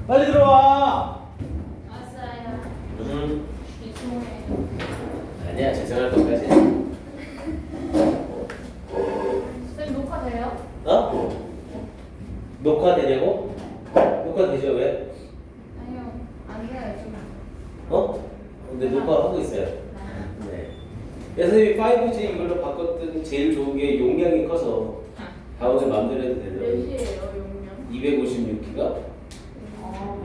빨리 들어와. 왔어요. 응. 죄송해요. 아니야, 죄송할 것까지. 쌤 녹화돼요? 어? 녹화되냐고? 녹화되죠, 왜? 아니요. 안 돼요, 지금. 어? 근데 녹화하고 있어요. 네. 선생님이 5G 이걸로 바꿨던 제일 좋은 게 용량이 커서 다운을 마음대로 해도 되더라고요. 몇이에요, 용량? 256기가? 어.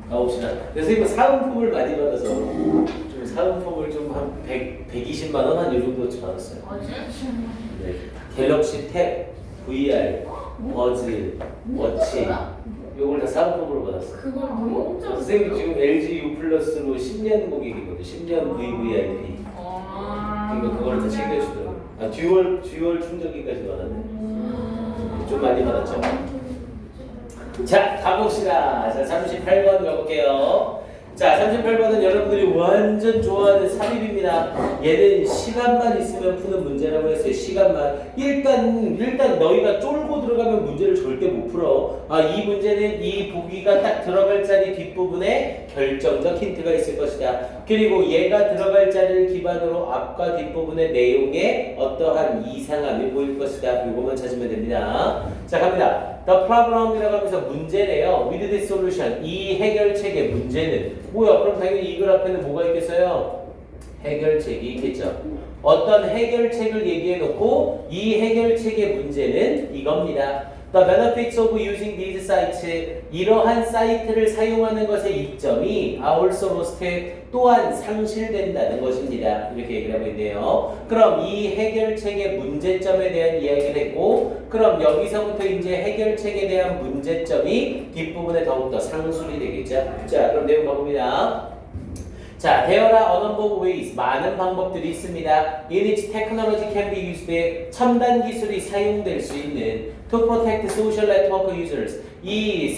가봅시다. 선생님은 사은품을 많이 받아서 좀 사은품을 좀 한 120만 원 한 요 정도 받았어요. 아, 진짜? 네. 갤럭시 탭, VR, 버즈, 워치 요걸 다 사은품으로 받았어요. 그걸 너무 엄청. 선생님 지금 LG U 플러스로 10년 고객이거든요. 10년 VVIP. 그러니까 그걸 다 챙겨주더라고요. 아, 듀얼 충전기까지 받았네. 좀 많이 받았죠. 자, 가봅시다. 자, 38번 가볼게요. 자, 38번은 여러분들이 완전 좋아하는 삽입입니다. 얘는 시간만 있으면 푸는 문제라고 했어요. 시간만. 일단 너희가 쫄고 들어가면 문제를 절대 못 풀어. 아, 이 문제는 이 보기가 딱 들어갈 자리 뒷부분에 결정적 힌트가 있을 것이다. 그리고 얘가 들어갈 자리를 기반으로 앞과 뒷부분의 내용에 어떠한 이상함이 보일 것이다. 이거만 찾으면 됩니다. 자, 갑니다. The problem이라고 하면서 문제래요. With this solution. 이 해결책의 문제는 뭐야? 그럼 당연히 이 글 앞에는 뭐가 있겠어요? 해결책이 있겠죠. 어떤 해결책을 얘기해 놓고 이 해결책의 문제는 이겁니다. The benefits of using these sites. 이러한 사이트를 사용하는 것의 이점이 are also lost. 또한 상실된다는 것입니다. 이렇게 얘기를 하고 있네요. 그럼 이 해결책의 문제점에 대한 이야기를 했고, 그럼 여기서부터 이제 해결책에 대한 문제점이 뒷부분에 더욱더 상술이 되겠죠. 자, 그럼 내용 가봅니다. 자, there are a number of ways. 많은 방법들이 있습니다. In which technology can be used. 첨단 기술이 사용될 수 있는 to protect social network users. 이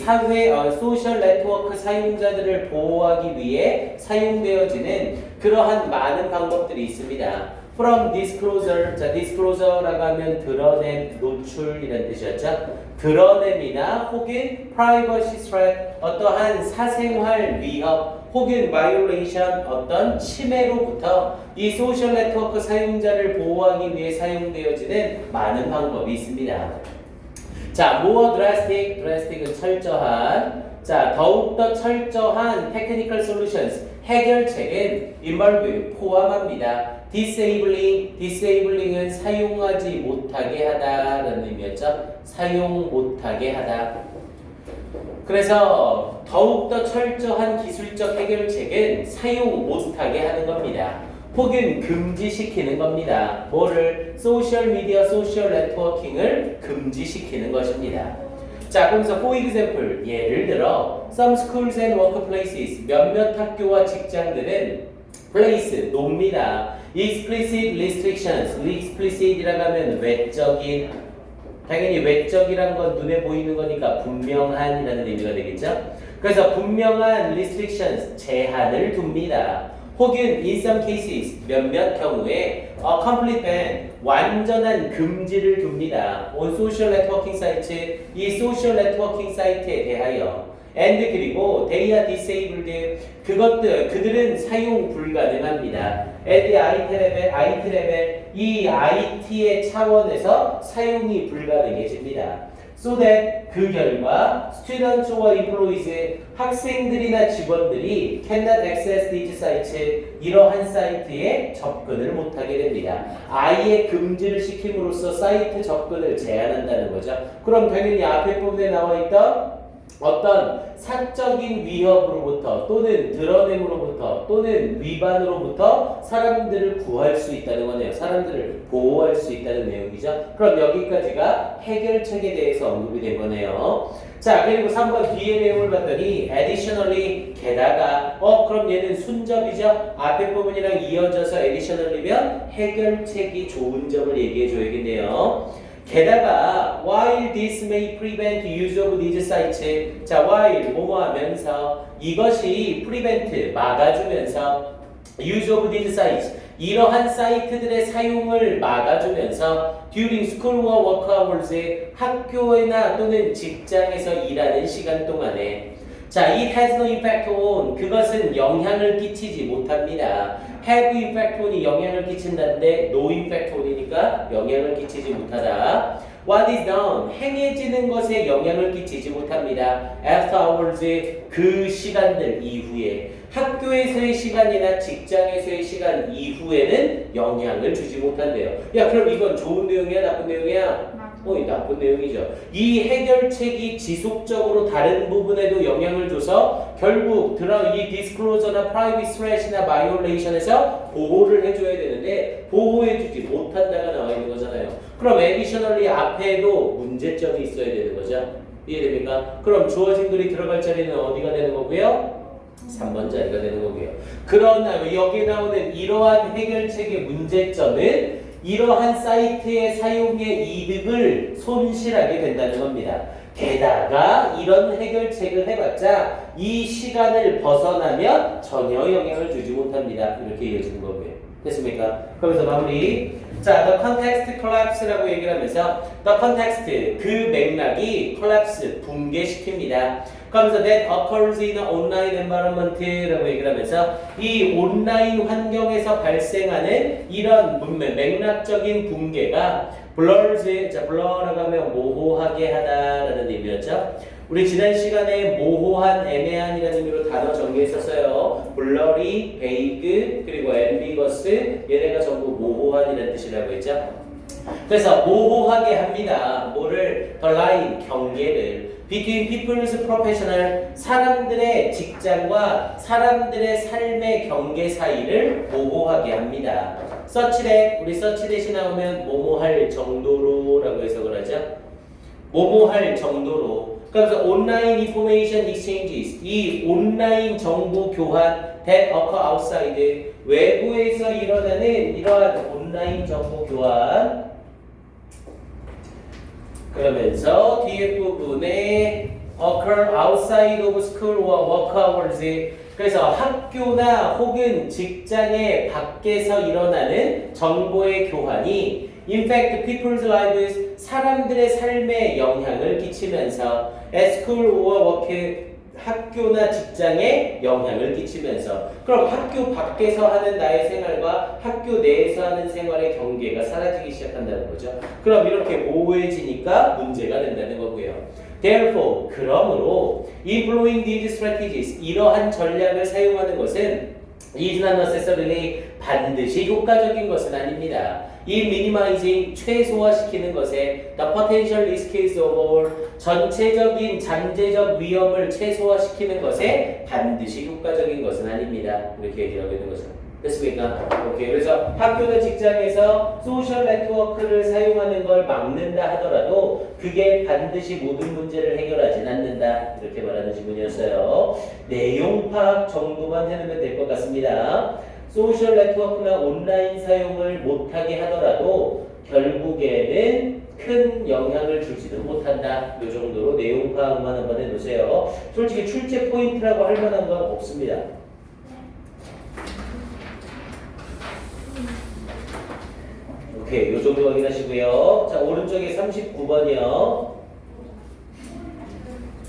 소셜 네트워크 사용자들을 보호하기 위해 사용되어지는 그러한 많은 방법들이 있습니다. From disclosure, 자, disclosure라고 하면 드러냄, 노출이라는 뜻이었죠. 드러냄이나 혹은 privacy threat, 어떠한 사생활 위협, 혹은 violation, 어떤 침해로부터 이 소셜 네트워크 사용자를 보호하기 위해 사용되어지는 많은 방법이 있습니다. 자, more drastic, drastic은 철저한, 자, 더욱더 철저한 technical solutions, 해결책은 involve, 포함합니다. disabling, 은 사용하지 못하게 하다라는 의미였죠. 사용 못하게 하다. 그래서 더욱더 철저한 기술적 해결책은 사용 못하게 하는 겁니다. 혹은 금지시키는 겁니다. 뭐를? 소셜미디어, 소셜 네트워킹을 금지시키는 것입니다. 자, 그러면서 for example, 예를 들어 some schools and workplaces, 몇몇 학교와 직장들은 place, 놉니다. explicit restrictions, explicit이라고 하면 외적인, 당연히 외적이란 건 눈에 보이는 거니까 분명한이라는 의미가 되겠죠. 그래서 분명한 restrictions, 제한을 둡니다. 혹은 in some cases, 몇몇 경우에 a complete ban, 완전한 금지를 둡니다. on social networking site, 이 소셜 네트워킹 사이트에 대하여. and 그리고 they are disabled, 그들은 사용 불가능합니다. at the IT level, 이 IT의 차원에서 사용이 불가능해집니다. So that 그 결과 students와 employees, 학생들이나 직원들이 cannot access these sites, 이러한 사이트에 접근을 못하게 됩니다. 아예 금지를 시킴으로써 사이트 접근을 제한한다는 거죠. 그럼 당연히 앞에 부분에 나와 있던 어떤 사적인 위협으로부터 또는 드러냄으로부터 또는 위반으로부터 사람들을 구할 수 있다는 거네요. 사람들을 보호할 수 있다는 내용이죠. 그럼 여기까지가 해결책에 대해서 언급이 된 거네요. 자, 그리고 3번 뒤에 내용을 봤더니 additionally, 게다가 그럼 얘는 순접이죠. 앞에 부분이랑 이어져서 additionally면 해결책이 좋은 점을 얘기해 줘야겠네요. 게다가 while this may prevent use of these sites, 자, while 뭐뭐 하면서 이것이 prevent 막아주면서 use of these sites, 이러한 사이트들의 사용을 막아주면서 during school와 work hours, 학교나 또는 직장에서 일하는 시간 동안에 자, it has no impact on. 그것은 영향을 끼치지 못합니다. have impact on이 영향을 끼친다는데 no impact on이니까 영향을 끼치지 못하다. What is done? 행해지는 것에 영향을 끼치지 못합니다. After hours, 그 시간들 이후에. 학교에서의 시간이나 직장에서의 시간 이후에는 영향을 주지 못한대요. 야, 그럼 이건 좋은 내용이야, 나쁜 내용이야? 이 나쁜 내용이죠. 이 해결책이 지속적으로 다른 부분에도 영향을 줘서 결국 이 disclosure나 private threat이나 violation에서 보호를 해줘야 되는데 보호해주지 못한다가 나와 있는 거잖아요. 그럼 additionally 앞에도 문제점이 있어야 되는 거죠. 이해됩니까? 그럼 주어진 글이 들어갈 자리는 어디가 되는 거고요? 3번 자리가 되는 거고요. 그러나 여기 나오는 이러한 해결책의 문제점은 이러한 사이트의 사용의 이득을 손실하게 된다는 겁니다. 게다가 이런 해결책을 해봤자 이 시간을 벗어나면 전혀 영향을 주지 못합니다. 이렇게 이어지는 거고요. 됐습니까? 그러면서 마무리. 자, the context collapse라고 얘기를 하면서 the context, 그 맥락이 collapse, 붕괴시킵니다. 그러면서 that occurs in an online environment라고 얘기를 하면서 이 온라인 환경에서 발생하는 이런 맥락적인 붕괴가 blurs, 자, blur라고 하면 모호하게 하다라는 의미였죠. 우리 지난 시간에 모호한, 애매한이라는 의미로 단어 정리했었어요. blurry, vague, 그리고 ambiguous, 얘네가 전부 모호한이라는 뜻이라고 했죠. 그래서 모호하게 합니다. 뭐를? the line, 경계를 between people's professional, 사람들의 직장과 사람들의 삶의 경계 사이를 모호하게 합니다. such that, 우리 such that이 나오면 뭐뭐할 정도로라고 해석을 하죠. 뭐뭐할 정도로. 그래서 온라인 information exchanges, 이 온라인 정보 교환 that occur outside, 외부에서 일어나는 이러한 온라인 정보 교환. 그러면서 뒤에 부분에 occur outside of school or work hours, 그래서 학교나 혹은 직장의 밖에서 일어나는 정보의 교환이 in fact people's lives, 사람들의 삶에 영향을 끼치면서 at school or work, 학교나 직장에 영향을 끼치면서 그럼 학교 밖에서 하는 나의 생활과 학교 내에서 하는 생활의 경계가 사라지기 시작한다는 거죠. 그럼 이렇게 모호해지니까 문제가 된다는 거고요. Therefore, 그러므로 employing these strategies, 이러한 전략을 사용하는 것은 is not necessarily 반드시 효과적인 것은 아닙니다. 이 minimizing, 최소화시키는 것에 the potential risks of all, 전체적인 잠재적 위험을 최소화시키는 것에 반드시 효과적인 것은 아닙니다. 이렇게 얘기를 하고 있는 거죠. 됐습니까? 오케이. 그래서 학교나 직장에서 소셜 네트워크를 사용하는 걸 막는다 하더라도 그게 반드시 모든 문제를 해결하진 않는다. 이렇게 말하는 지문이었어요. 내용 파악 정도만 해놓으면 될 것 같습니다. 소셜 네트워크나 온라인 사용을 못하게 하더라도 결국에는 큰 영향을 주지는 못한다. 이 정도로 내용 파악만 한번 해놓으세요. 솔직히 출제 포인트라고 할 만한 건 없습니다. 오케이, 이 정도 확인하시고요. 자, 오른쪽에 39번이요.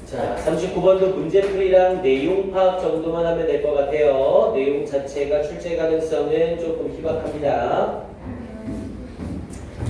자, 39번도 문제풀이랑 내용 파악 정도만 하면 될 것 같아요. 내용 자체가 출제 가능성은 조금 희박합니다.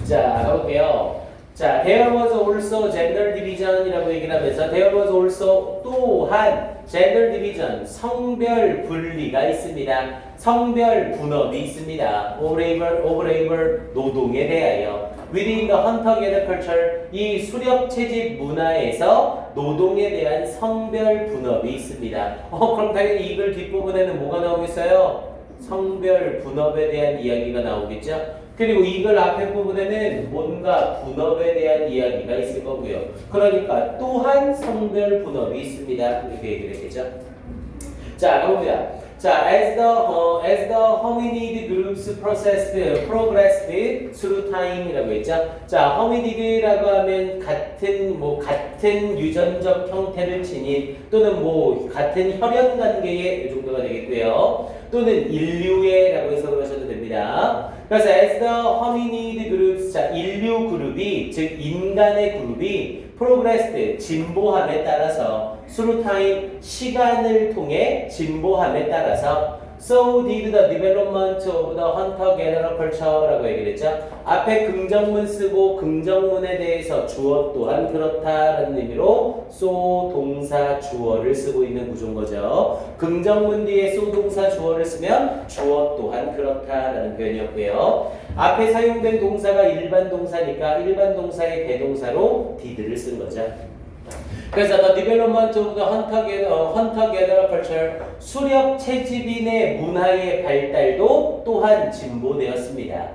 자, 가볼게요. 자, there was also gender division이라고 얘기를 하면서 there was also 또한 gender division, 성별 분리가 있습니다. 성별 분업이 있습니다. of labor, 노동에 대하여. Within the hunter-gatherer culture, 이 수렵 채집 문화에서 노동에 대한 성별 분업이 있습니다. 그럼 당연히 이 글 뒷부분에는 뭐가 나오겠어요? 성별 분업에 대한 이야기가 나오겠죠? 그리고 이 글 앞에 부분에는 뭔가 분업에 대한 이야기가 있을 거고요. 그러니까 또한 성별 분업이 있습니다. 이렇게 얘기를 했겠죠? 자, 가봅니다. 자, as the hominid groups progressed through time이라고 했죠. 자, hominid라고 하면 같은 유전적 형태를 지닌 또는 같은 혈연 관계의 이 정도가 되겠고요. 또는 인류의라고 해석을 하셔도 됩니다. 그래서 as the hominid groups, 자, 인류 그룹이 즉 인간의 그룹이 progressed, 진보함에 따라서 through time, 시간을 통해 진보함에 따라서 so did the development of the hunter-gatherer culture라고 얘기를 했죠. 앞에 긍정문 쓰고 긍정문에 대해서 주어 또한 그렇다라는 의미로 so 동사 주어를 쓰고 있는 구조인 거죠. 긍정문 뒤에 so 동사 주어를 쓰면 주어 또한 그렇다라는 표현이었고요. 앞에 사용된 동사가 일반 동사니까 일반 동사의 대동사로 did를 쓴 거죠. 그래서 the development of the hunter-gatherer culture, 수렵 채집인의 문화의 발달도 또한 진보되었습니다.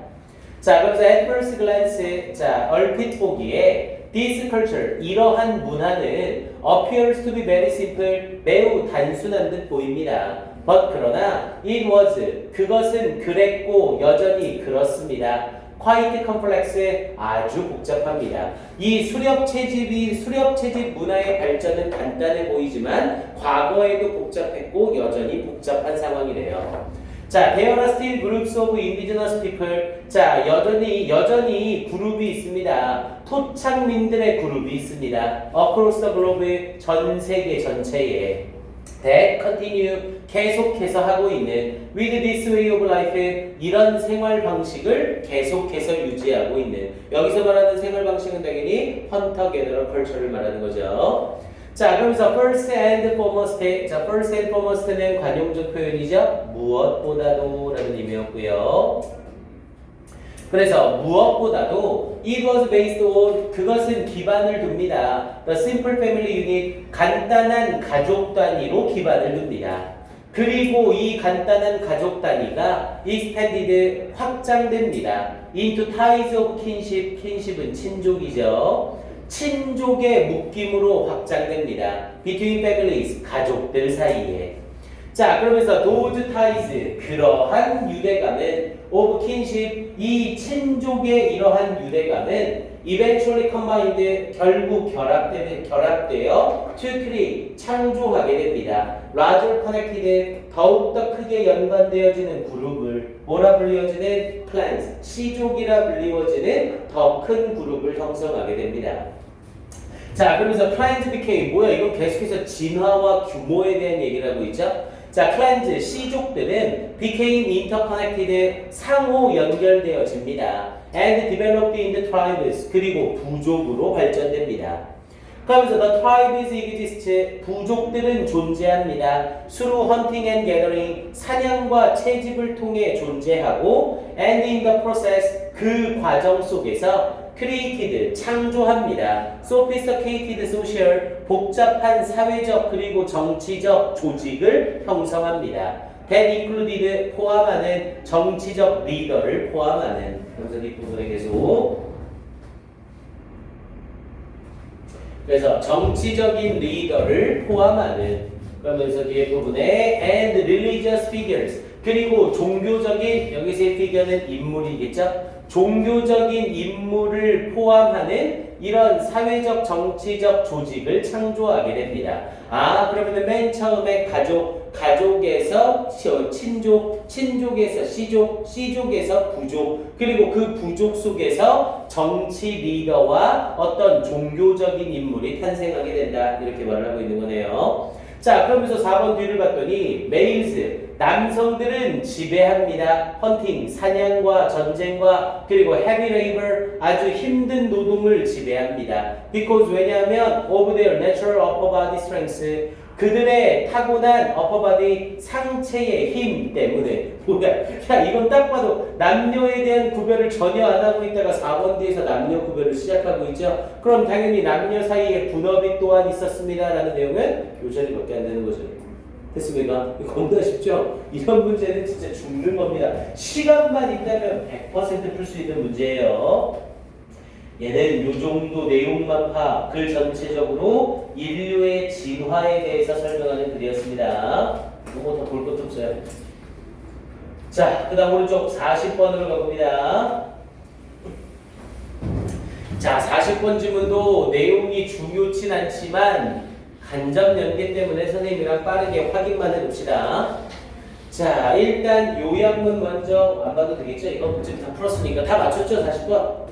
자, 그래서 at first glance, 자, 얼핏 보기에 this culture, 이러한 문화는 appears to be very simple, 매우 단순한 듯 보입니다. but 그러나 it was, 그것은 그랬고 여전히 그렇습니다. quite complex, 아주 복잡합니다. 이 수렵 채집 문화의 발전은 간단해 보이지만 과거에도 복잡했고 여전히 복잡한 상황이래요. 자, there are still groups of indigenous people. 자, 여전히 그룹이 있습니다. 토착민들의 그룹이 있습니다. across the globe, 전 세계 전체에. that continue, 계속해서 하고 있는 with this way of life, 이런 생활 방식을 계속해서 유지하고 있는, 여기서 말하는 생활 방식은 당연히 hunter-gatherer culture를 말하는 거죠. 자, 그러면서 first and foremost, 자, first and foremost는 관용적 표현이죠. 무엇보다도 라는 의미였고요. 그래서 무엇보다도 it was based on, 그것은 기반을 둡니다. The simple family unit, 간단한 가족 단위로 기반을 둡니다. 그리고 이 간단한 가족 단위가 expanded, 확장됩니다. into ties of kinship, kinship은 친족이죠. 친족의 묶임으로 확장됩니다. between families, 가족들 사이에. 자, 그러면서 those ties, 그러한 유대감은 of kinship, 이 친족의 이러한 유대감은 eventually combined, 결국 결합되어 to create, 창조하게 됩니다. larger connected, 더욱더 크게 연관되어지는 그룹을 뭐라 불리워지는 clans, 시족이라 불리워지는 더 큰 그룹을 형성하게 됩니다. 자, 그러면서 clans became, 뭐야, 이건 계속해서 진화와 규모에 대한 얘기를 하고 있죠. 자, clans, 시족들은 became interconnected, 상호 연결되어집니다. and developed into tribes, 그리고 부족으로 발전됩니다. 그러면서 the tribes exist, 부족들은 존재합니다. through hunting and gathering, 사냥과 채집을 통해 존재하고 and in the process, 그 과정 속에서 created, 창조합니다. sophisticated social, 복잡한 사회적 그리고 정치적 조직을 형성합니다. that included, 포함하는 정치적 리더를 포함하는, 그래서 이 부분에 계속 그래서 정치적인 리더를 포함하는, 그러면서 뒤에 부분에 and religious figures, 그리고 종교적인, 여기서의 figure는 인물이겠죠? 종교적인 인물을 포함하는 이런 사회적 정치적 조직을 창조하게 됩니다. 아, 그러면 맨 처음에 가족에서 친족, 친족에서 시족, 시족에서 부족, 그리고 그 부족 속에서 정치 리더와 어떤 종교적인 인물이 탄생하게 된다, 이렇게 말을 하고 있는 거네요. 자, 그러면서 4번 뒤를 봤더니 males, 남성들은 지배합니다. 헌팅, 사냥과 전쟁과 그리고 heavy labor, 아주 힘든 노동을 지배합니다. because, 왜냐하면 of their natural upper body strength, 그들의 타고난 upper body, 상체의 힘 때문에. 뭐야, 야, 이건 딱 봐도 남녀에 대한 구별을 전혀 안 하고 있다가 4번 뒤에서 남녀 구별을 시작하고 있죠. 그럼 당연히 남녀 사이에 분업이 또한 있었습니다 라는 내용은 요절이밖에 안 되는 거죠. 됐습니까? 이거 겁나 쉽죠? 이런 문제는 진짜 죽는 겁니다. 시간만 있다면 100% 풀 수 있는 문제예요. 얘는 요 정도 내용만 파, 글 전체적으로 인류의 진화에 대해서 설명하는 글이었습니다. 이거 더 볼 것도 없어요. 자, 그 다음 오른쪽 40번으로 가봅니다. 자, 40번 지문도 내용이 중요치 않지만 간접 연계 때문에 선생님이랑 빠르게 확인만 해봅시다. 자, 일단 요약문 먼저 안 봐도 되겠죠? 이거 지금 다 풀었으니까 다 맞췄죠? 40번?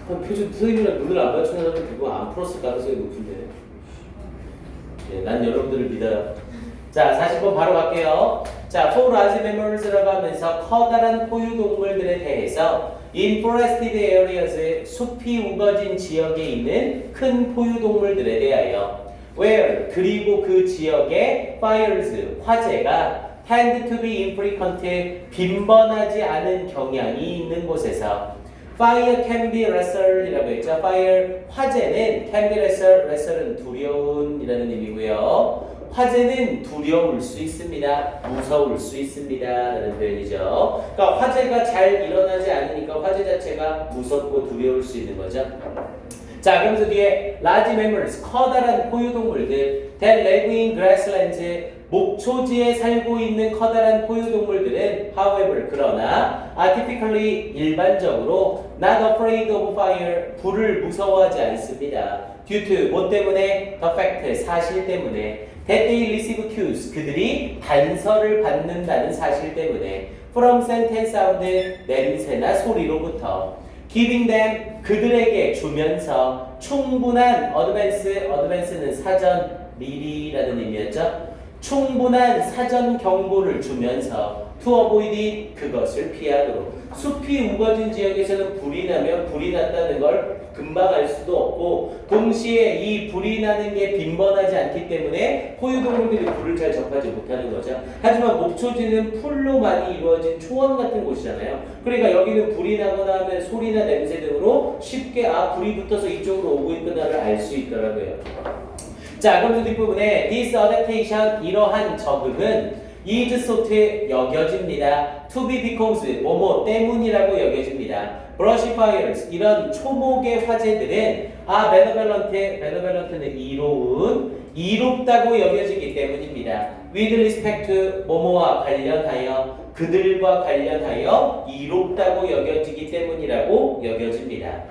표준 선생님이랑 눈을 안 맞추는 사람은 그거 안 풀었을 가능성이 높은데. 예, 난 여러분들을 믿어요. 자, 40번 바로 갈게요. 자, for large mammals,라고 하면서 커다란 포유동물들에 대해서 in forested areas, 숲이 우거진 지역에 있는 큰 포유동물들에 대하여 where, 그리고 그 지역에 fires, 화재가 tend to be infrequent, 빈번하지 않은 경향이 있는 곳에서 fire can be lesser이라고 했죠. fire, 화재는 can be lesser, lesser은 두려운이라는 의미고요. 화재는 두려울 수 있습니다. 무서울 수 있습니다. 라는 표현이죠. 그러니까 화재가 잘 일어나지 않으니까 화재 자체가 무섭고 두려울 수 있는 거죠. 자, 그러면서 뒤에 large mammals, 커다란 포유동물들, that live in grasslands, 목초지에 살고 있는 커다란 포유동물들은 however, 그러나 typically, 일반적으로 not afraid of fire, 불을 무서워하지 않습니다. due to, 뭐 때문에? the fact, 사실 때문에 that they receive cues, 그들이 단서를 받는다는 사실 때문에 from scent and sound, 냄새나 소리로부터 giving them, 그들에게 주면서 충분한 advance는 사전, 미리라는 의미였죠. 충분한 사전 경보를 주면서 to avoid, 그것을 피하도록. 숲이 우거진 지역에서는 불이 나면 불이 났다는 걸 금방 알 수도 없고, 동시에 이 불이 나는 게 빈번하지 않기 때문에 포유동물들이 불을 잘 접하지 못하는 거죠. 하지만 목초지는 풀로 많이 이루어진 초원 같은 곳이잖아요. 그러니까 여기는 불이 나거나 하면 소리나 냄새 등으로 쉽게 불이 붙어서 이쪽으로 오고 있구나를 알 수 있더라고요. 자, 그럼 뒷부분에 this adaptation, 이러한 적응은 is sought, 여겨집니다. to be because, 뭐뭐 때문이라고 여겨집니다. brush fires, 이런 초목의 화재들은 benevolent는 이롭다고 여겨지기 때문입니다. with respect to, 뭐뭐와 관련하여, 그들과 관련하여 이롭다고 여겨지기 때문이라고 여겨집니다.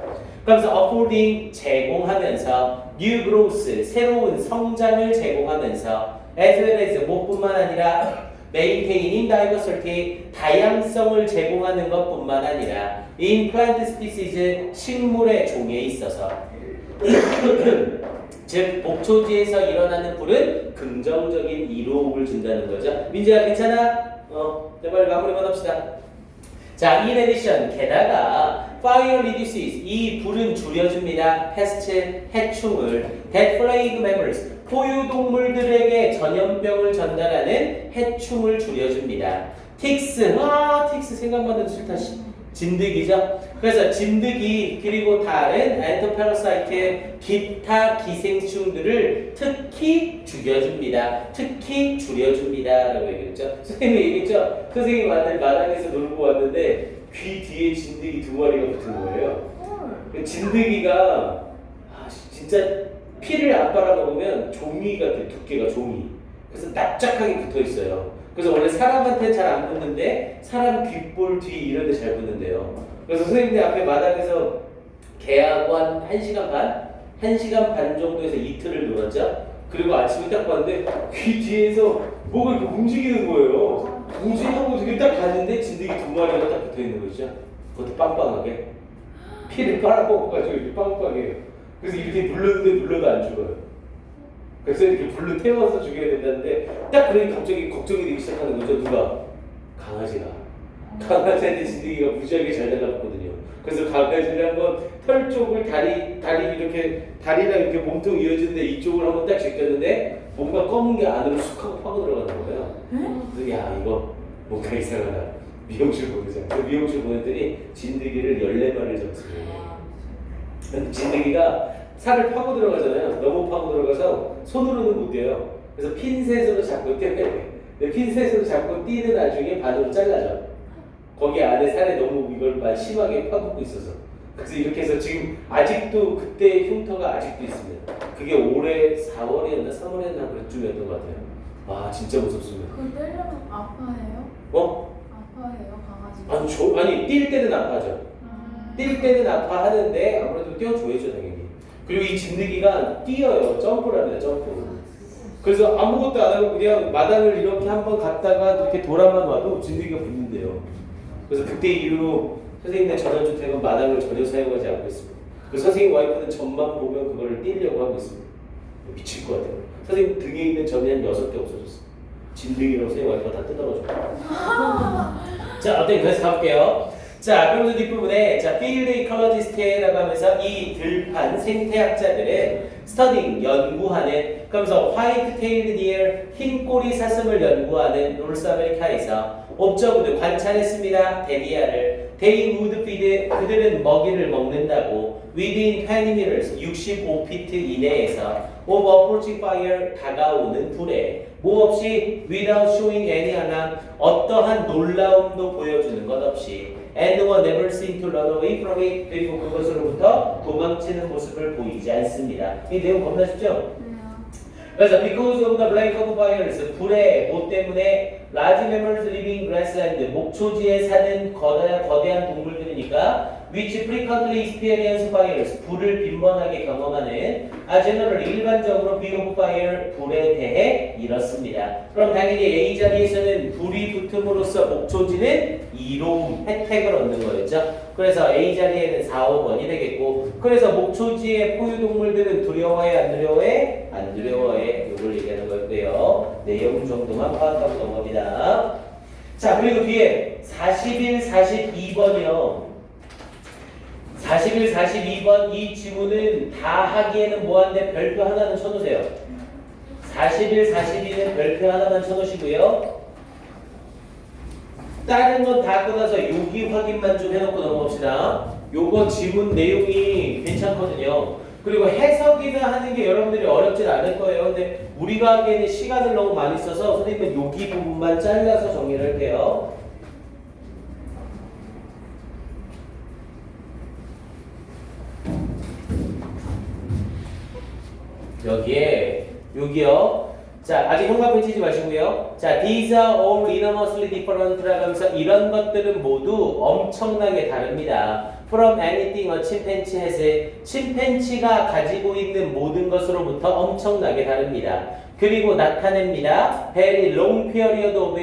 그러면서 affording, 제공하면서 new growth, 새로운 성장을 제공하면서 as well as, 뭐뿐만 아니라 maintaining diversity, 다양성을 제공하는 것뿐만 아니라 in plant species, 식물의 종에 있어서 즉 목초지에서 일어나는 불은 긍정적인 이로움을 준다는 거죠. 민지야 괜찮아? 빨리 마무리만 합시다. 자, in addition, 게다가 fire reduces, 이 불은 줄여줍니다. pest, 해충을 that plague mammals, 포유동물들에게 전염병을 전달하는 해충을 줄여줍니다. ticks, ticks 생각만 해도 싫다. 진드기죠. 그래서 진드기 그리고 다른 엔터파라사이트, 기타 기생충들을 특히 죽여줍니다. 특히 줄여줍니다. 라고 얘기했죠. 선생님이 얘기했죠. 선생님이 마당에서 놀고 왔는데 귀 뒤에 진드기 2마리가 붙은 거예요. 진드기가 진짜 피를 안 빨아먹으면 종이 같아. 두께가 종이. 그래서 납작하게 붙어 있어요. 그래서 원래 사람한테 잘 안 붙는데 사람 귓볼 뒤 이런 데 잘 붙는데요. 그래서 선생님들 앞에 마당에서 개하고 한 1시간 반? 1시간 반 정도에서 이틀을 놀았죠. 그리고 아침에 딱 봤는데 귀 뒤에서 뭐가 이렇게 움직이는 거예요. 움직이고 되게 딱 갔는데 진드기 2마리가 딱 붙어 있는 거죠. 그것도 빵빵하게. 피를 빨아먹어가지고 이렇게 빵빵해요. 그래서 이렇게 눌러도 안 죽어요. 그래서 이렇게 불로 태워서 죽여야 된다는데 딱 그러니 갑자기 걱정이 되기 시작하는 거죠. 누가? 강아지가. 강아지한테 진드기가 무지하게 잘 달라붙거든요. 그래서 강아지를 한번 털 쪽을 다리랑 이렇게 몸통 이어지는데 이쪽을 한번 딱 제꼈는데 뭔가 검은 게 안으로 쑥 하고 파고 들어가는 거예요. 그래서 야 이거 뭔가 이상하다. 미용실 보내자. 그 미용실 보냈더니 진드기를 14마리를 잡았어요. 진드기가 살을 파고 들어가잖아요. 너무 파고 들어가서 손으로는 못 떼요. 그래서 핀셋으로 잡고 떼야 돼. 근데 핀셋으로 잡고 띄는 나중에 반으로 잘라져. 거기 안에 살에 너무 이걸 심하게 파묻고 있어서. 그래서 이렇게 해서 지금 아직도 그때 흉터가 아직도 있습니다. 그게 올해 4월이었나 3월이었나 그쯤이었던 것 같아요. 와 진짜 무섭습니다. 그걸 때리면 아파해요? 아파해요 강아지? 아니 뛸 때는 아파하죠. 뛸 때는 아파하는데 아무래도 띄워줘야죠 당연히. 그리고 이 진드기가 뛰어요. 점프를 합니다. 점프. 그래서 아무것도 안 하고 그냥 마당을 이렇게 한번 갔다가 이렇게 돌아만 와도 진드기가 붙는데요. 그래서 그때 이후로 선생님네 전원주택은 마당을 전혀 사용하지 않고 있습니다. 그 선생님 와이프는 점만 보면 그거를 띄려고 하고 있습니다. 미칠 것 같아요. 선생님 등에 있는 점이 한 6개 없어졌어. 진등이라고 선생님 와이프가 다 뜯어가지고. 자, 어떻게 그래서 가볼게요. 자, 그러면서 뒷부분에 자, field ecologist라고 하면서 이 들판 생태학자들은 studying 연구하는 그러면서 white-tailed deer 흰 꼬리 사슴을 연구하는 노스 아메리카에서 observed 관찰했습니다. 데리아를 they would feed 그들은 먹이를 먹는다고 within 20 meters 65피트 이내에서 of approaching fire 다가오는 불에 뭐 없이 without showing any alarm 어떠한 놀라움도 보여주는 것 없이 and were never seen to run away from it 그리고 그것으로부터 도망치는 모습을 보이지 않습니다. 이 내용 겁나 쉽죠? 그래서 because of the blank of fires 불의 뭐 때문에 large mammals living grassland 목초지에 사는 거대한 동물들이니까 which frequently experience fires 불을 빈번하게 경험하는 generally 일반적으로 view of fire 불에 대해 이렇습니다. 그럼 당연히 A 자리에서는 불이 붙음으로써 목초지는 이로움 혜택을 얻는 거였죠. 그래서 A 자리에는 4, 5번이 되겠고 그래서 목초지의 포유동물들은 두려워해 안 두려워해? 안 두려워해. 이걸 얘기하는 거였고요. 내용 정도만 파악하고 넘어갑니다. 자 그리고 뒤에 41, 42번이요. 41, 42번 이 지문은 다 하기에는 뭐한데 별표 하나는 쳐놓으세요. 41, 42는 별표 하나만 쳐놓으시고요. 다른 건 다 끝나서 여기 확인만 좀 해놓고 넘어갑시다. 요거 지문 내용이 괜찮거든요. 그리고 해석이나 하는 게 여러분들이 어렵진 않을 거예요. 근데 우리가 하기에는 시간을 너무 많이 써서 선생님은 여기 부분만 잘라서 정리를 할게요. 여기요. 자, 아직 형광펜 치지 마시고요. 자, these are all enormously different라고 하면서 이런 것들은 모두 엄청나게 다릅니다. From anything a chimpanzee has 침팬지가 가지고 있는 모든 것으로부터 엄청나게 다릅니다. 그리고 나타냅니다. Very long period of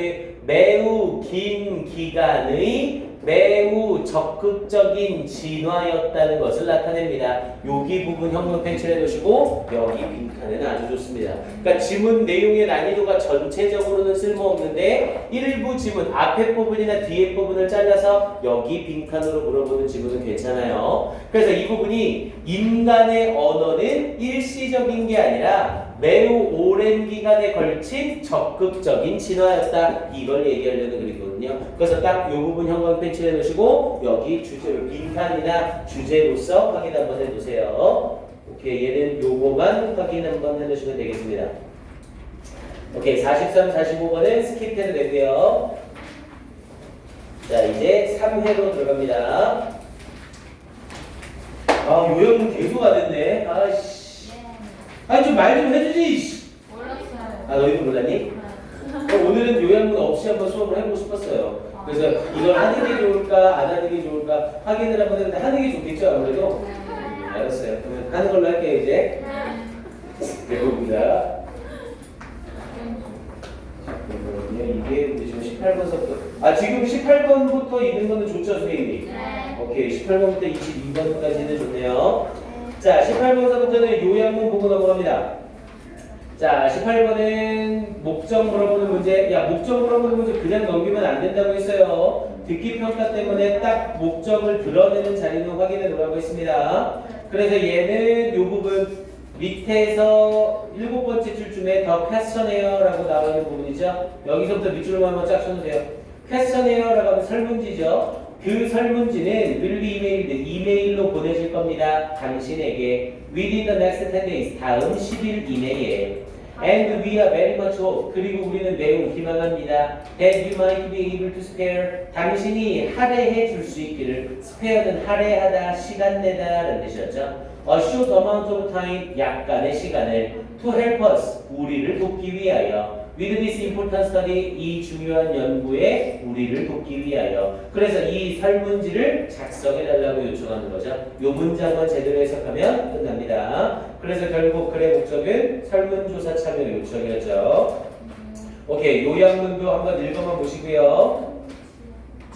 매우 긴 기간의 매우 적극적인 진화였다는 것을 나타냅니다. 여기 부분 형광펜 칠해놓으시고 여기 빈칸은 아주 좋습니다. 그러니까 지문 내용의 난이도가 전체적으로는 쓸모없는데 일부 지문 앞에 부분이나 뒤에 부분을 잘라서 여기 빈칸으로 물어보는 지문은 괜찮아요. 그래서 이 부분이 인간의 언어는 일시적인 게 아니라 매우 오랜 기간에 걸친 적극적인 진화였다. 이걸 얘기하려는 그림이거든요. 그래서 딱 이 부분 형광펜 칠해놓으시고 여기 주제로 빈칸이나 주제로서 확인 한번 해두세요. 오케이, 얘는 요거만 확인 한번 해놓으시면 되겠습니다. 오케이, 43, 45번은 스킵해도 되고요. 자, 이제 3회로 들어갑니다. 아, 요형은 계속 안 됐네. 아씨. 아니 좀 말 좀 해주지. 몰랐어요. 아 너희도 몰랐니? 오늘은 요양문 없이 한번 수업을 해보고 싶었어요. 그래서 이걸 하는 게 좋을까 안 하는 게 좋을까 확인을 한번 했는데 하는 게 좋겠죠 아무래도. 알았어요. 그러면 하는 걸로 할게요 이제. 배웁니다. 이게 지금 18번서부터 지금 18번부터 있는 거는 좋죠 선생님이? 오케이 18번부터 22번까지는 좋네요. 자, 18번서부터는 요양문 보고 넘어갑니다. 자, 18번은 목적 물어보는 문제. 야, 목적 물어보는 문제 그냥 넘기면 안 된다고 했어요. 듣기 평가 때문에 딱 목적을 드러내는 자리는 확인해 놓으라고 했습니다. 그래서 얘는 요 부분 밑에서 7번째 줄쯤에 더 questionnaire 나와 있는 부분이죠. 여기서부터 밑줄로 한번 쫙 쳐주세요. questionnaire 하면 설문지죠. 그 설문지는 will be emailed, 이메일로 보내질 겁니다. 당신에게 within the next 10 days, 다음 10일 이내에 and we are very much hope, 그리고 우리는 매우 희망합니다. that you might be able to spare, 당신이 할애해 줄 수 있기를, spare는 할애하다, 시간 내다 라는 뜻이었죠. a short amount of time, 약간의 시간을 to help us, 우리를 돕기 위하여 with this important study, 이 중요한 연구에 우리를 돕기 위하여. 그래서 이 설문지를 작성해달라고 요청하는 거죠. 이 문장만 제대로 해석하면 끝납니다. 그래서 결국 글의 목적은 설문조사 참여 요청이었죠. 오케이, 요약문도 한번 읽어만 보시고요.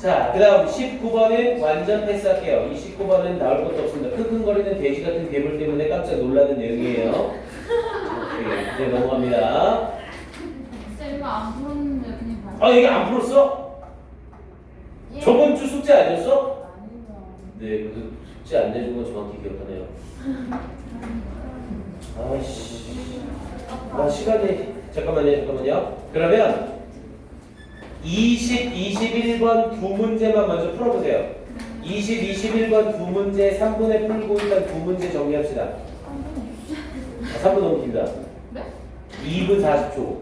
자, 그 다음 19번은 완전 패스할게요. 이 19번은 나올 것도 없습니다. 킁킁거리는 돼지 같은 괴물 때문에 깜짝 놀라는 내용이에요. 오케이, 이제 넘어갑니다. 쌤 이거 안 풀었는데 그냥 봐요. 아, 이게 안 풀었어? 예. 저번 주 숙제 아니었어? 아니요. 네, 그 숙제 안 내준 건 정확히 기억하네요. 아이씨. 나 시간이, 잠깐만요. 그러면 20, 21번 두 문제만 먼저 풀어보세요. 20, 21번 두 문제 3분에 풀고 일단 두 문제 정리합시다. 3분 너무 길다. 네? 2분 40초.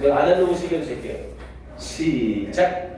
내가 안 하는 시간 잴게요. 시작.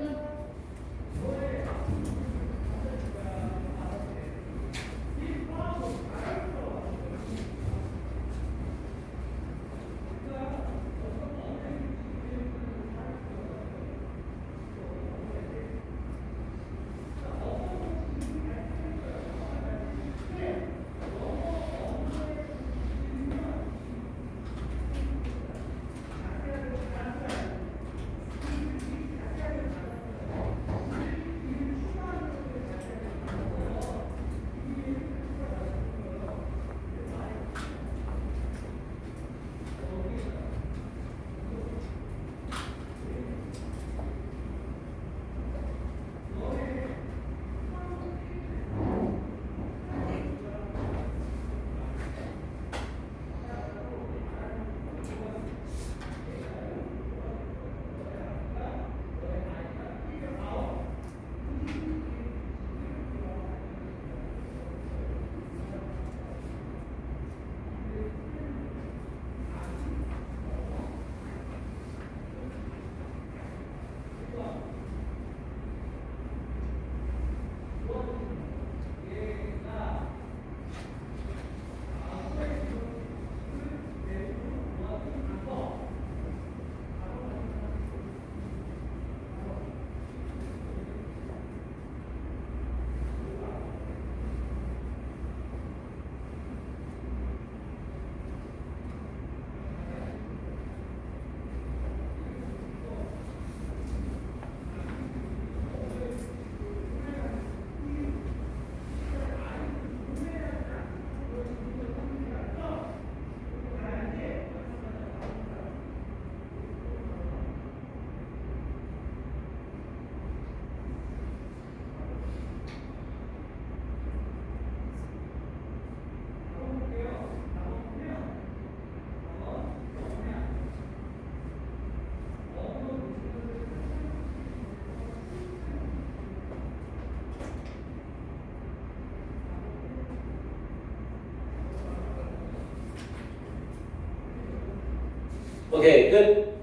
오케이, 끝.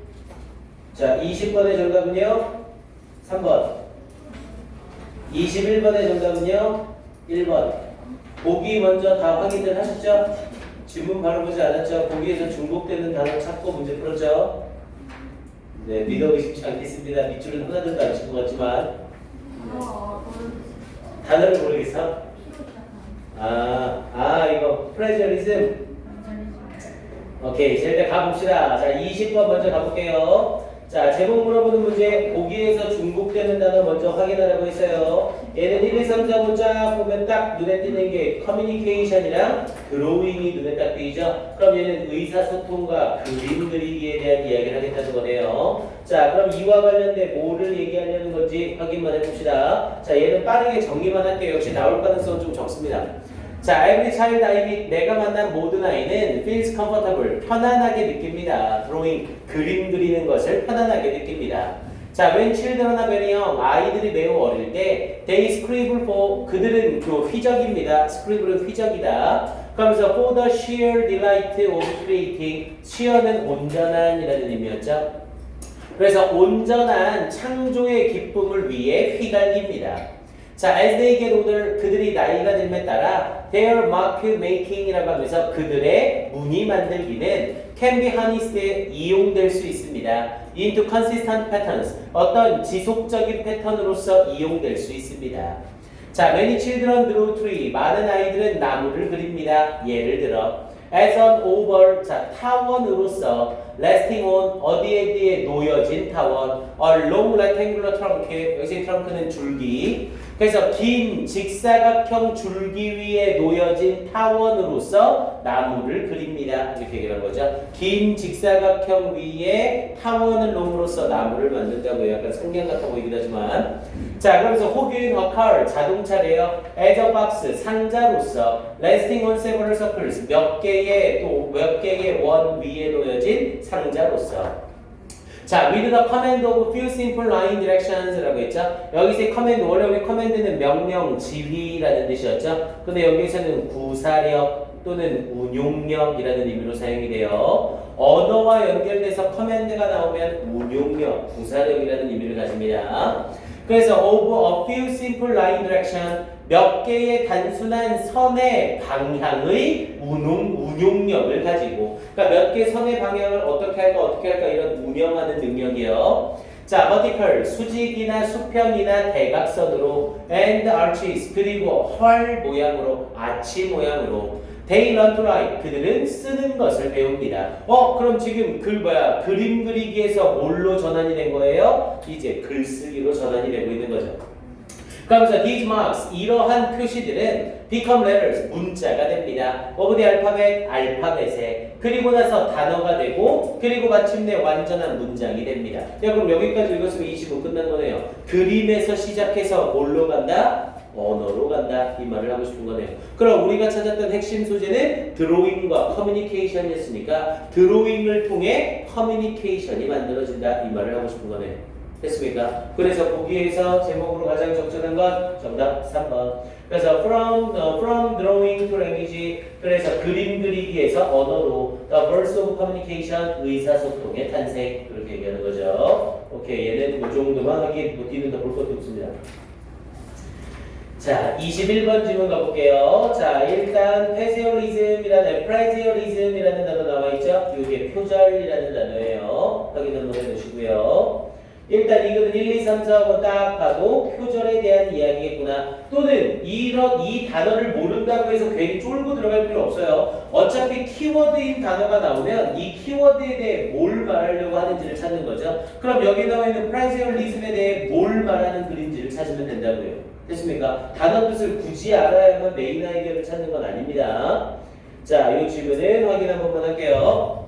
자, 20번의 정답은요? 3번. 21번의 정답은요? 1번. 보기 먼저 다 확인을 하셨죠? 지문 바로 보지 않았죠? 보기에서 중복되는 단어 찾고 문제 풀었죠? 네, 믿어 의심치 않겠습니다. 밑줄은 하나도 안 친 것 같지만. 단어를 모르겠어? 이거 플레저리즘. 오케이, 자 일단 가봅시다. 자, 20번 먼저 가볼게요. 자, 제목 물어보는 문제, 보기에서 중복되는 단어 먼저 확인하라고 했어요. 얘는 1, 2, 3, 4, 5 쫙 보면 딱 눈에 띄는 게 커뮤니케이션이랑 드로잉이 눈에 딱 띄죠. 그럼 얘는 의사소통과 그림 그리기에 대한 이야기를 하겠다는 거네요. 자, 그럼 이와 관련된 뭐를 얘기하려는 건지 확인만 해봅시다. 자, 얘는 빠르게 정리만 할게요. 역시 나올 가능성은 좀 적습니다. 자, every child I meet, 내가 만난 모든 아이는 feels comfortable, 편안하게 느낍니다. drawing, 그림 그리는 것을 편안하게 느낍니다. 자, when children are very young, 아이들이 매우 어릴 때 they scribble for, 그들은 휘적입니다. scribble은 휘적이다. 그러면서 for the sheer delight of creating, sheer는 온전한이라는 의미였죠. 그래서 온전한 창조의 기쁨을 위해 휘갈깁니다. 자, as they get older, 그들이 나이가 들면 따라 their mark making이라고 하면서 그들의 무늬 만들기는 can be harnessed, 이용될 수 있습니다. into consistent patterns, 어떤 지속적인 패턴으로서 이용될 수 있습니다. 자, many children draw tree, 많은 아이들은 나무를 그립니다. 예를 들어 as an over, 자, 타원으로서 resting on, 어디에 놓여진 타원, a long rectangular trunk, 여기서 트렁크는 줄기. 그래서 긴 직사각형 줄기 위에 놓여진 타원으로서 나무를 그립니다. 이렇게 얘기한 거죠. 긴 직사각형 위에 타원을 놓음으로써 나무를 만든다고요. 약간 성경 같아 보이긴 하지만. 자, 그러면서 혹은 a car, 자동차래요. as a box, 상자로서 resting on several circles, 몇 개의 원 위에 놓여진 상자로서. 자, with the command of few simple line directions라고 했죠. 여기서 command, 원래 우리 command는 명령, 지휘라는 뜻이었죠. 근데 여기서는 구사력 또는 운용력이라는 의미로 사용이 돼요. 언어와 연결돼서 command가 나오면 운용력, 구사력이라는 의미를 가집니다. 그래서 of a few simple line direction, 몇 개의 단순한 선의 방향의 운용력을 가지고, 그러니까 몇 개 선의 방향을 어떻게 할까 이런 운영하는 능력이요. 자, vertical, 수직이나 수평이나 대각선으로 and arches, 그리고 활 모양으로, 아치 모양으로 they learn to write, 그들은 쓰는 것을 배웁니다. 그럼 지금 그림 그리기에서 뭘로 전환이 된 거예요? 이제 글쓰기로 전환이 되고 있는 거죠. 그러면서 these marks, 이러한 표시들은 become letters, 문자가 됩니다. of the alphabet, 알파벳에. 그리고 나서 단어가 되고, 그리고 마침내 완전한 문장이 됩니다. 야, 그럼 여기까지 읽었으면 25 끝난 거네요. 그림에서 시작해서 뭘로 간다? 언어로 간다. 이 말을 하고 싶은 거네요. 그럼 우리가 찾았던 핵심 소재는 드로잉과 커뮤니케이션이었으니까 드로잉을 통해 커뮤니케이션이 만들어진다. 이 말을 하고 싶은 거네요. 됐습니까? 그래서 보기에서 제목으로 가장 적절한 건 정답 3번. 그래서 from drawing to language, 그래서 그림 그리기에서 언어로 the birth of communication, 의사소통의 탄생, 그렇게 얘기하는 거죠. 오케이, 얘는 이 정도만 하기, 뭐 뒤는 더 볼 것도 없습니다. 자, 21번 질문 가볼게요. 자, 일단 plagiarism이라는 단어 나와있죠? 이게 표절이라는 단어예요. 확인 한번 해놓으시고요. 일단 이거는 1, 2, 3, 4, 5 딱 봐도 표절에 대한 이야기겠구나. 또는 이 단어를 모른다고 해서 괜히 쫄고 들어갈 필요 없어요. 어차피 키워드인 단어가 나오면 이 키워드에 대해 뭘 말하려고 하는지를 찾는 거죠. 그럼 여기 나와 있는 plagiarism에 대해 뭘 말하는 글인지를 찾으면 된다고요. 됐습니까? 단어 뜻을 굳이 알아야만 메인 아이디어를 찾는 건 아닙니다. 자, 이 질문은 확인 한 번만 할게요.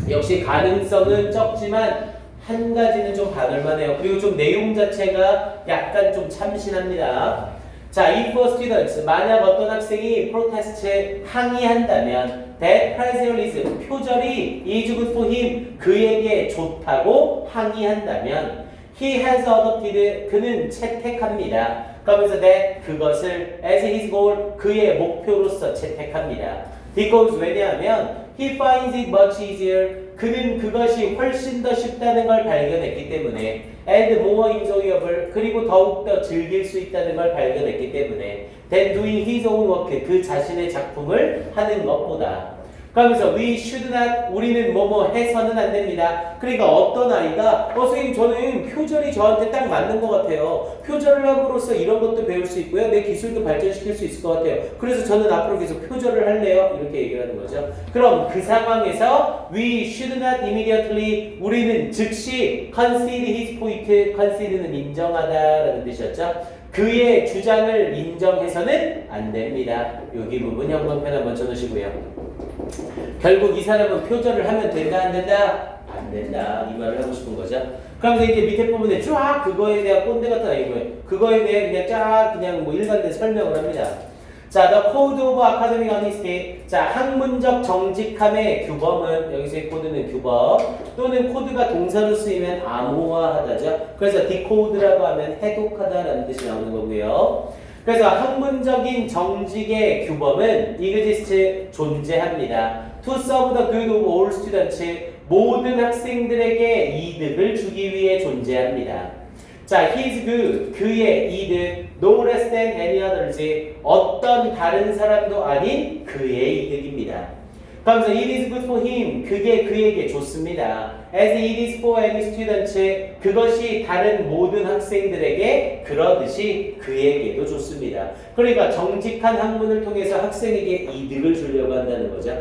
역시 가능성은 적지만 한 가지는 좀 받을만해요. 그리고 좀 내용 자체가 약간 좀 참신합니다. 자, if a student, 만약 어떤 학생이 protest에 항의한다면 that plagiarism, 표절이 is good for him, 그에게 좋다고 항의한다면 he has adopted, 그는 채택합니다. 그러면서 that, 그것을 as his goal, 그의 목표로서 채택합니다. because, 왜냐하면 he finds it much easier, 그는 그것이 훨씬 더 쉽다는 걸 발견했기 때문에 and more enjoyable, 그리고 더욱더 즐길 수 있다는 걸 발견했기 때문에 than doing his own work, 그 자신의 작품을 하는 것보다. 그러면서 we should not, 우리는 뭐뭐 해서는 안 됩니다. 그러니까 어떤 아이가 선생님 저는 표절이 저한테 딱 맞는 것 같아요. 표절을 함으로써 이런 것도 배울 수 있고요. 내 기술도 발전시킬 수 있을 것 같아요. 그래서 저는 앞으로 계속 표절을 할래요. 이렇게 얘기를 하는 거죠. 그럼 그 상황에서 we should not immediately, 우리는 즉시 concede his point, concede는 인정하다라는 뜻이었죠. 그의 주장을 인정해서는 안 됩니다. 여기 부분 형광펜 한번 쳐놓으시고요. 결국 이 사람은 표절을 하면 된다 안 된다? 안 된다. 이 말을 하고 싶은 거죠. 그러면서 이제 밑에 부분에 쫙 그거에 대한 꼰대 같은 아이고요. 그거에 대해 그냥 쫙 그냥 뭐 일관된 설명을 합니다. 자, the code of academic honesty. 자, 학문적 정직함의 규범은, 여기서의 코드는 규범 또는 코드가 동사로 쓰이면 암호화하다죠. 그래서 decode라고 하면 해독하다라는 뜻이 나오는 거고요. 그래서 학문적인 정직의 규범은 exist, 존재합니다. To serve the good of all students, 모든 학생들에게 이득을 주기 위해 존재합니다. 자, his good, 그의 이득, no less than any others, 어떤 다른 사람도 아닌 그의 이득입니다. 그러면서 it is good for him. 그게 그에게 좋습니다. as it is for any student. 그것이 다른 모든 학생들에게 그러듯이 그에게도 좋습니다. 그러니까 정직한 학문을 통해서 학생에게 이득을 주려고 한다는 거죠.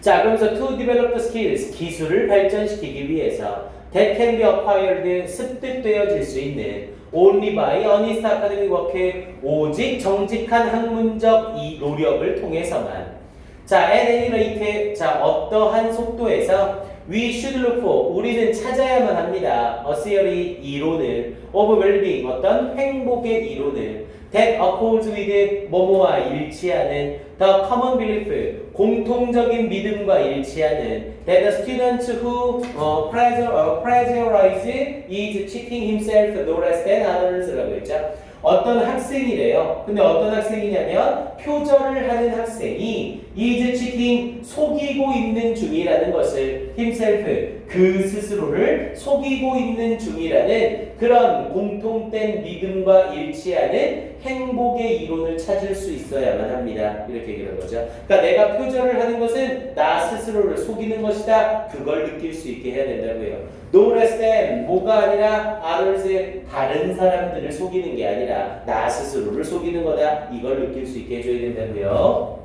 자, 그러면서 to develop the skills. 기술을 발전시키기 위해서 that can be acquired. 습득되어질 수 있는 only by honest academic work. 오직 정직한 학문적 이 노력을 통해서만. 자, at any rate. 자, 어떠한 속도에서 we should look for. 우리는 찾아야만 합니다. a theory. 이론을 of well-being. 어떤 행복의 이론을 that accords with 뭐뭐와 일치하는 the common belief. 공통적인 믿음과 일치하는 that the student who plagiarize is cheating himself no less than others라고 했죠. 어떤 학생이래요. 근데 어떤 학생이냐면 표절을 하는 학생이 is cheating 속이고 있는 중이라는 것을 himself 그 스스로를 속이고 있는 중이라는 그런 공통된 믿음과 일치하는 행복의 이론을 찾을 수 있어야만 합니다. 이렇게 얘기하는 거죠. 그러니까 내가 표절을 하는 것은 나 스스로를 속이는 것이다. 그걸 느낄 수 있게 해야 된다고요. No less than 뭐가 아니라 others 다른 사람들을 속이는 게 아니라 나 스스로를 속이는 거다. 이걸 느낄 수 있게 해줘야 된다고요.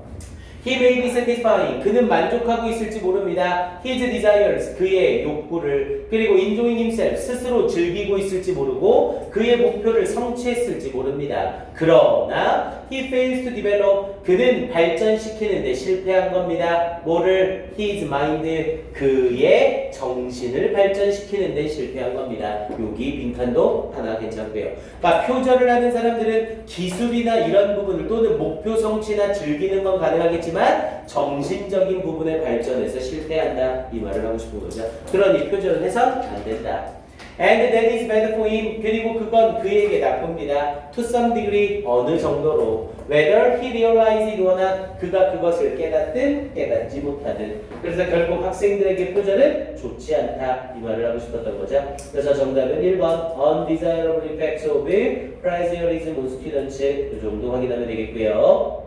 He may be satisfying. 그는 만족하고 있을지 모릅니다. His desires. 그의 욕구를. 그리고 enjoying himself. 스스로 즐기고 있을지 모르고 그의 목표를 성취했을지 모릅니다. 그러나 he fails to develop. 그는 발전시키는데 실패한 겁니다. 뭐를? His mind. 그의 정신을 발전시키는 데 실패한 겁니다. 여기 빈칸도 하나 괜찮고요. 그러니까 표절을 하는 사람들은 기술이나 이런 부분을 또는 목표 성취나 즐기는 건 가능하겠지만 정신적인 부분의 발전에서 실패한다. 이 말을 하고 싶은 거죠. 그러니 표절은 해서 안 된다. And that is bad for him. 그리고 그건 그에게 나쁩니다. To some degree. 어느 정도로. Whether he realized it or not. 그가 그것을 깨닫든 깨닫지 못하든. 그래서 결국 학생들에게 표절은 좋지 않다. 이 말을 하고 싶었던 거죠. 그래서 정답은 1번 Undesirable effects of plagiarism on students. 이 정도 확인하면 되겠고요.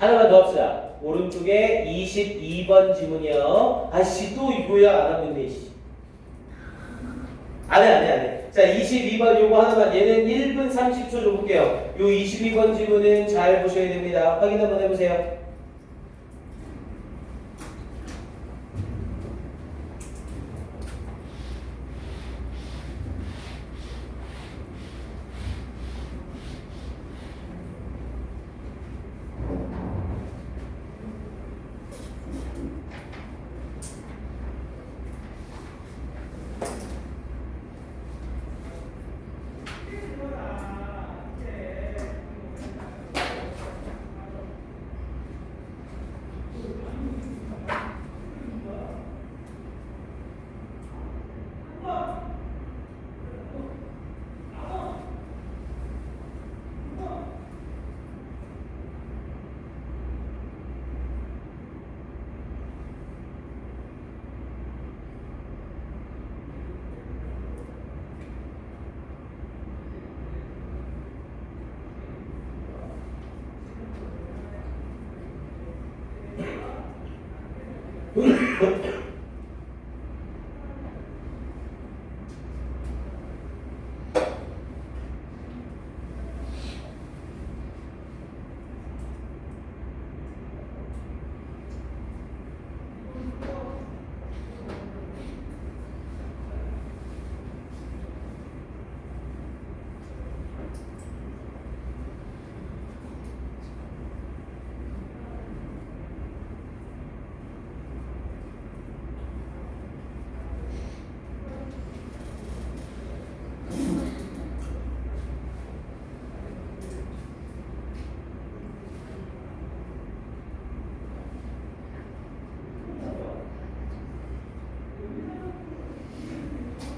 하나만 더 합시다. 오른쪽에 22번 지문이요. 아씨 또 이거야 안 하고 있네. 안 해. 자, 22번 요거 하나만. 얘는 1분 30초 줘볼게요. 요 22번 지문은 잘 보셔야 됩니다. 확인 한번 해보세요.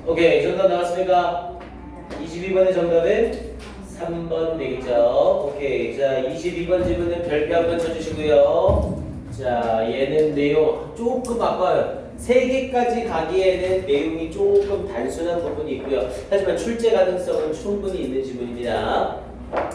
오케이, 정답 나왔습니까? 22번의 정답은 3번 되겠죠. 오케이, 자 22번 질문은 별표 한번 쳐주시고요. 자, 얘는 내용 조금 아까요. 3개까지 가기에는 내용이 조금 단순한 부분이 있고요. 하지만 출제 가능성은 충분히 있는 지문입니다.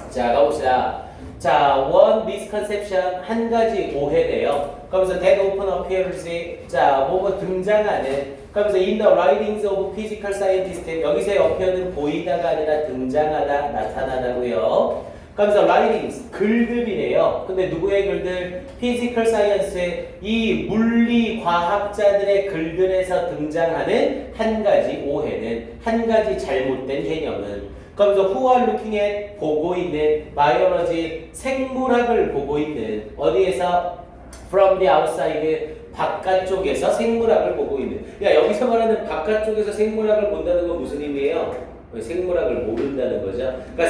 자, 가봅시다. 자, one misconception 한 가지 오해래요. 그러면서 that often appears 자, 뭐뭐 등장하는 그러면서 in the writings of physical scientists 여기서의 appear는 보이다가 아니라 등장하다 나타나다고요. 그러면서 writings 글들이래요. 근데 누구의 글들? physical science의 이 물리 과학자들의 글들에서 등장하는 한 가지 오해는 한 가지 잘못된 개념은 그러면서 who are looking at 보고 있는 biology 생물학을 보고 있는 어디에서 from the outside 바깥쪽에서 생물학을 보고 있는 야 여기서 말하는 바깥쪽에서 생물학을 본다는 건 무슨 의미예요? 생물학을 모른다는 거죠. 그러니까